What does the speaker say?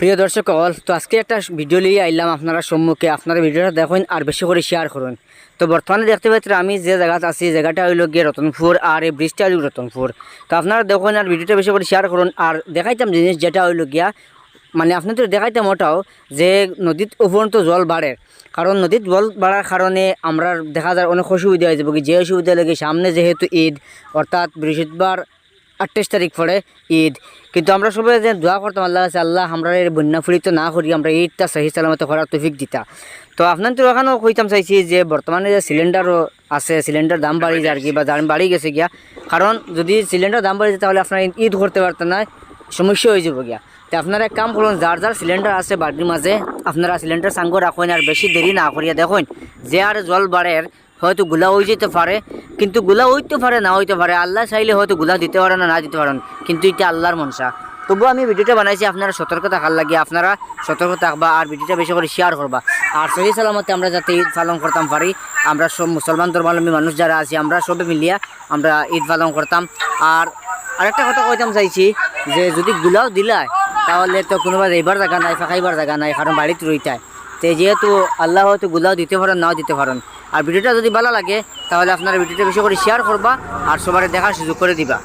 প্রিয় দর্শক অল, তো আজকে একটা ভিডিও নিয়ে আইলাম আপনারা সম্মুখে। আপনারা ভিডিওটা দেখুন আর বেশি করে শেয়ার করুন। তো বর্তমানে দেখতে পাচ্ছেন আমি যে জায়গাতে আছি, জায়গাটা হইল গিয়ে রতনপুর, আর এই ব্রিজটা হইল রতনপুর। তো আপনারা দেখুন আর ভিডিওটা বেশি করে শেয়ার করুন। আর দেখাইতাম জিনিস যেটা হইল গিয়া, মানে আপনাদের দেখাইতাম ওটাও যে নদীত উপরন্ত জল বাড়ে। কারণ নদীর জল বাড়ার কারণে আমরা দেখা যায় অনেক অসুবিধা হয়ে যাবে। যে অসুবিধা লাগে, সামনে যেহেতু ঈদ, অর্থাৎ বৃহস্পতিবার 28 তারিখ পরে ঈদ। কিন্তু আমরা সবাই যে দোয়া করতাম আল্লাহ কাছে, আল্লাহ আমরা এর বন্যা ফুরিত না করি, আমরা ঈদটা সহি সালামতে করার তৌফিক দিতা। তো আপনার তো ওখানেও কইতাম চাইছি যে বর্তমানে যে সিলিন্ডারও আছে, সিলিন্ডার দাম বাড়ি যায় আর কি, বা দাম বাড়ি গেছে গিয়া। কারণ যদি সিলিন্ডার দাম বাড়ি যায় তাহলে আপনারা ঈদ করতে পারতেন না, সমস্যা হয়ে যাবো গিয়া। তো আপনারা এক কাম করুন, যার যার সিলিন্ডার আছে বাড়ির মাঝে, আপনারা সিলিন্ডার সাঙ্গ রাখুন আর বেশি দেরি না করিয়া দেখুন যে আর জল বাড়ে হয়তো গুলা হয়ে যেতে পারে, কিন্তু গুলা হইতে পারে না হইতে পারে। আল্লাহ চাইলে হয়তো গুলা দিতে পারেন না দিতে পারেন, কিন্তু এটা আল্লাহর মনসা। তবুও আমি ভিডিওটা বানাইছি আপনারা সতর্ক থাকার লাগে, আপনারা সতর্ক থাকবা আর ভিডিওটা বেশি করে শেয়ার করবা। আর সহি সালামতে আমরা যাতে ঈদ পালন করতাম পারি, আমরা সব মুসলমান ধর্মাবলম্বী মানুষ যারা আছি আমরা সবে মিলিয়া আমরা ঈদ পালন করতাম। আর আরেকটা কথা কইতাম চাইছি যে যদি গুলাও দিলায় তাহলে তো কোনোবা যাইবার জায়গা নাই, ফাঁকাইবার জায়গা নাই, কারণ বাড়িতে রইতায়। তো যেহেতু আল্লাহ হয়তো গুলাও দিতে পারেন নাও দিতে পারেন। আর ভিডিওটা যদি ভালো লাগে তাহলে আপনারা ভিডিওটা বেশি করে শেয়ার করবা আর সবার দেখার সুযোগ করে দিবা।